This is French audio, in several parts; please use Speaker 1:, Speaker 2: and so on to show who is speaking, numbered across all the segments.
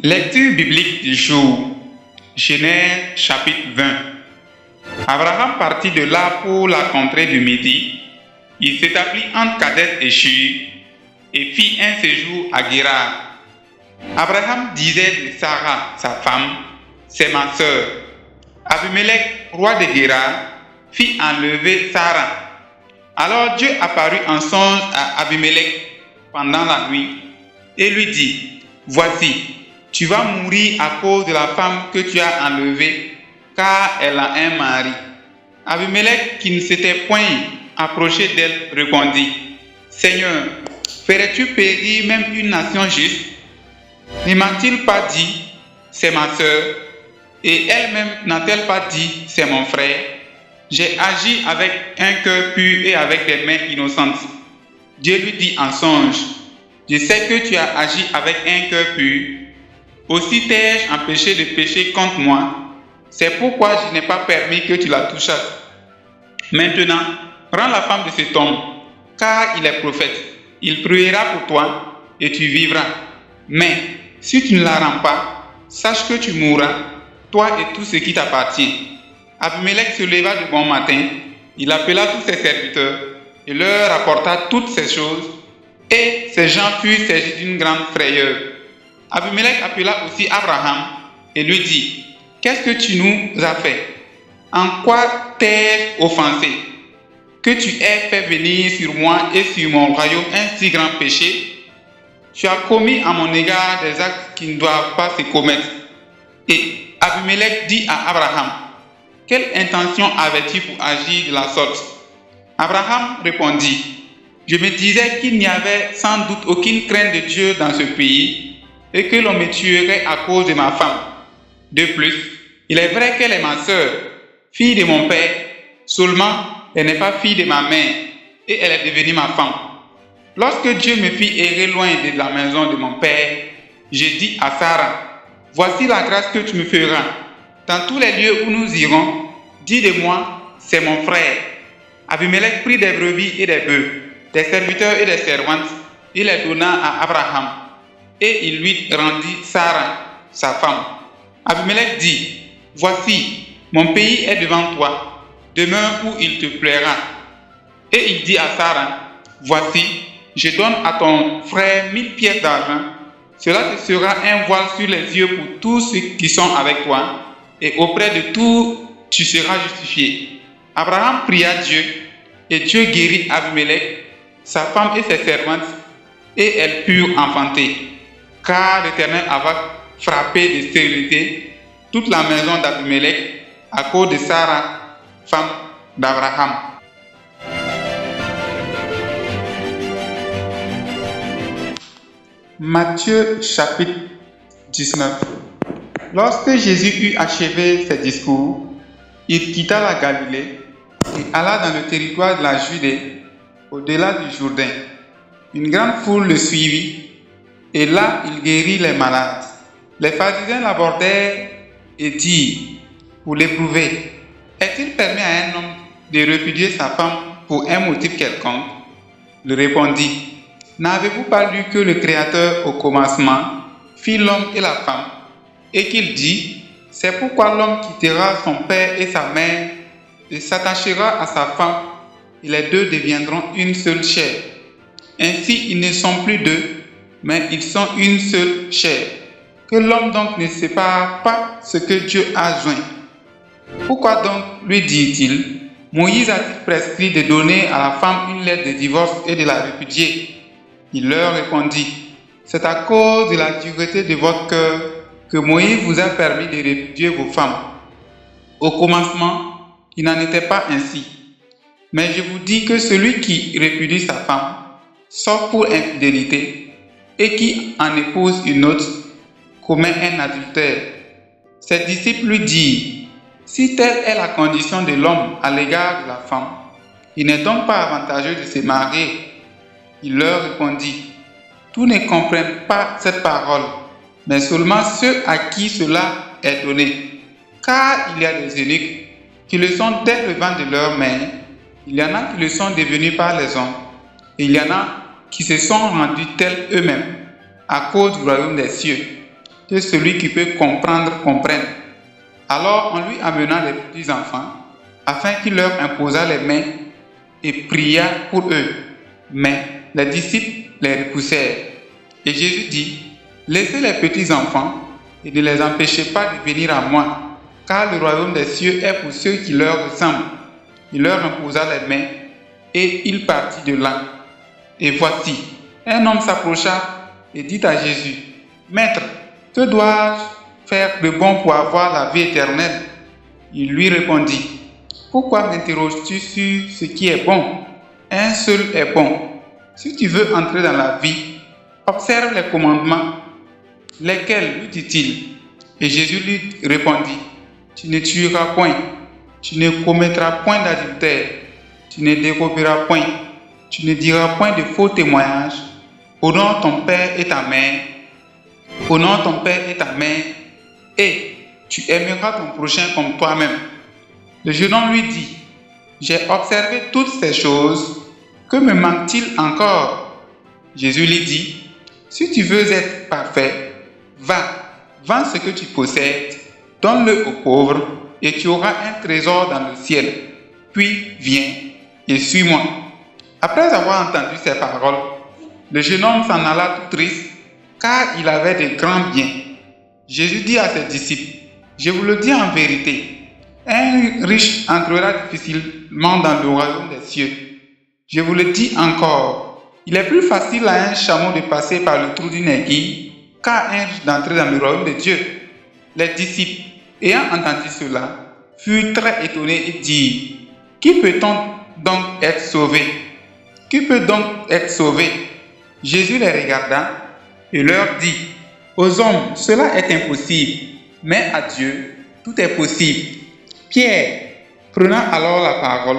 Speaker 1: Lecture biblique du jour. Genèse chapitre 20. Abraham partit de là pour la contrée du Midi. Il s'établit entre Kadesh et Shur et fit un séjour à Guérar. Abraham disait de Sarah, sa femme, c'est ma sœur. Abimelech, roi de Guérar, fit enlever Sarah. Alors Dieu apparut en songe à Abimelech pendant la nuit et lui dit, voici, tu vas mourir à cause de la femme que tu as enlevée, car elle a un mari. Abimelech, qui ne s'était point approché d'elle, répondit, Seigneur, ferais-tu périr même une nation juste? Ne m'a-t-il pas dit, c'est ma sœur, et elle-même n'a-t-elle pas dit, c'est mon frère? J'ai agi avec un cœur pur et avec des mains innocentes. Dieu lui dit en songe, je sais que tu as agi avec un cœur pur. Aussi t'ai-je empêché de pécher contre moi. C'est pourquoi je n'ai pas permis que tu la touchasses. Maintenant, prends la femme de cet homme, car il est prophète. Il priera pour toi et tu vivras. Mais si tu ne la rends pas, sache que tu mourras, toi et tout ce qui t'appartient. Abimelech se leva de bon matin, il appela tous ses serviteurs et leur rapporta toutes ces choses, et ces gens furent saisis d'une grande frayeur. Abimelech appela aussi Abraham et lui dit, qu'est-ce que tu nous as fait? En quoi t'ai-je offensé? Que tu aies fait venir sur moi et sur mon royaume un si grand péché? Tu as commis à mon égard des actes qui ne doivent pas se commettre. Et Abimelech dit à Abraham, quelle intention avais-tu pour agir de la sorte? Abraham répondit, je me disais qu'il n'y avait sans doute aucune crainte de Dieu dans ce pays et que l'on me tuerait à cause de ma femme. De plus, il est vrai qu'elle est ma sœur, fille de mon père, seulement elle n'est pas fille de ma mère et elle est devenue ma femme. Lorsque Dieu me fit errer loin de la maison de mon père, j'ai dit à Sarah, voici la grâce que tu me feras. Dans tous les lieux où nous irons, dis de moi, c'est mon frère. Abimelech prit des brebis et des bœufs, des serviteurs et des servantes, il les donna à Abraham, et il lui rendit Sarah, sa femme. Abimelech dit, voici, mon pays est devant toi, demeure où il te plaira. Et il dit à Sarah, voici, je donne à ton frère 1000 pièces d'argent, cela te sera un voile sur les yeux pour tous ceux qui sont avec toi, et auprès de tous, tu seras justifié. Abraham pria Dieu, et Dieu guérit Abimelech, sa femme et ses servantes, et elles purent enfanter, car l'Éternel avait frappé de stérilité toute la maison d'Abimelech à cause de Sarah, femme d'Abraham. Matthieu chapitre 19. Lorsque Jésus eut achevé ses discours, il quitta la Galilée et alla dans le territoire de la Judée, au-delà du Jourdain. Une grande foule le suivit, et là il guérit les malades. Les pharisiens l'abordèrent et dirent, pour l'éprouver, est-il permis à un homme de répudier sa femme pour un motif quelconque? Il répondit, n'avez-vous pas lu que le Créateur au commencement fit l'homme et la femme, et qu'il dit, c'est pourquoi l'homme quittera son père et sa mère et s'attachera à sa femme, et les deux deviendront une seule chair. Ainsi, ils ne sont plus deux, mais ils sont une seule chair. Que l'homme donc ne sépare pas ce que Dieu a joint. Pourquoi donc, lui dit-il, Moïse a-t-il prescrit de donner à la femme une lettre de divorce et de la répudier? Il leur répondit, c'est à cause de la dureté de votre cœur que Moïse vous a permis de répudier vos femmes. Au commencement, il n'en était pas ainsi. Mais je vous dis que celui qui répudie sa femme, sauf pour infidélité, et qui en épouse une autre, commet un adultère. Ses disciples lui dirent, si telle est la condition de l'homme à l'égard de la femme, il n'est donc pas avantageux de se marier. Il leur répondit, tous ne comprennent pas cette parole, mais seulement ceux à qui cela est donné. Car il y a des eunuques qui le sont dès le vent de leur mère, il y en a qui le sont devenus par les hommes, et il y en a qui se sont rendus tels eux-mêmes à cause du royaume des cieux. que celui qui peut comprendre comprenne. Alors on lui amena les petits enfants, afin qu'il leur imposât les mains et pria pour eux. Mais les disciples les repoussèrent. Et Jésus dit, laissez les petits enfants et ne les empêchez pas de venir à moi, car le royaume des cieux est pour ceux qui leur ressemblent. Il leur imposa les mains et il partit de là. Et voici, un homme s'approcha et dit à Jésus, Maître, que dois-je faire de bon pour avoir la vie éternelle? Il lui répondit, pourquoi m'interroges-tu sur ce qui est bon? Un seul est bon. Si tu veux entrer dans la vie, observe les commandements. Lesquels, lui dit-il? Et Jésus lui répondit, tu ne tueras point, tu ne commettras point d'adultère, tu ne déroberas point, tu ne diras point de faux témoignages, honore ton père et ta mère, honore ton père et ta mère, et tu aimeras ton prochain comme toi-même. Le jeune homme lui dit, j'ai observé toutes ces choses, que me manque-t-il encore? Jésus lui dit, si tu veux être parfait, va, vends ce que tu possèdes, donne-le aux pauvres, et tu auras un trésor dans le ciel. Puis viens et suis-moi. Après avoir entendu ces paroles, le jeune homme s'en alla tout triste, car il avait de grands biens. Jésus dit à ses disciples, je vous le dis en vérité, un riche entrera difficilement dans le royaume des cieux. Je vous le dis encore, il est plus facile à un chameau de passer par le trou d'une aiguille qu'à un riche d'entrer dans le royaume de Dieu. Les disciples, ayant entendu cela, furent très étonnés et dirent, qui peut-on donc être sauvé? Qui peut donc être sauvé? Jésus les regarda et leur dit, aux hommes, cela est impossible, mais à Dieu, tout est possible. Pierre, prenant alors la parole,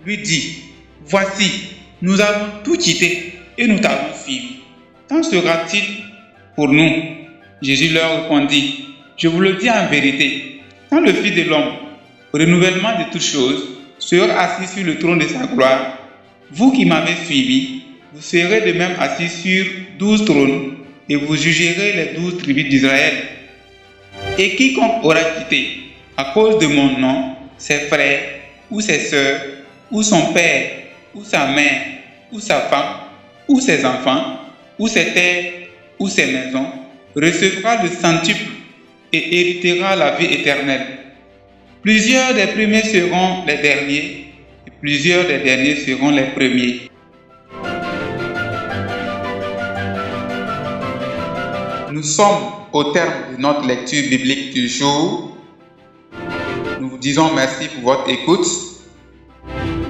Speaker 1: lui dit, voici, nous avons tout quitté et nous t'avons suivi. Qu'en sera-t-il pour nous? Jésus leur répondit, je vous le dis en vérité, quand le Fils de l'homme, au renouvellement de toutes choses, sera assis sur le trône de sa gloire, vous qui m'avez suivi, vous serez de même assis sur 12 trônes et vous jugerez les 12 tribus d'Israël. Et quiconque aura quitté, à cause de mon nom, ses frères, ou ses sœurs, ou son père, ou sa mère, ou sa femme, ou ses enfants, ou ses terres, ou ses maisons, recevra le centuple et héritera la vie éternelle. Plusieurs des premiers seront les derniers, et plusieurs des derniers seront les premiers. Nous sommes au terme de notre lecture biblique du jour. Nous vous disons merci pour votre écoute.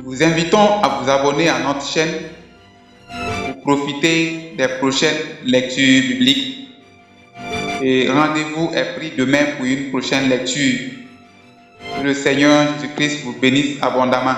Speaker 1: Nous vous invitons à vous abonner à notre chaîne pour profiter des prochaines lectures bibliques. Et rendez-vous est pris demain pour une prochaine lecture. Que le Seigneur Jésus-Christ vous bénisse abondamment.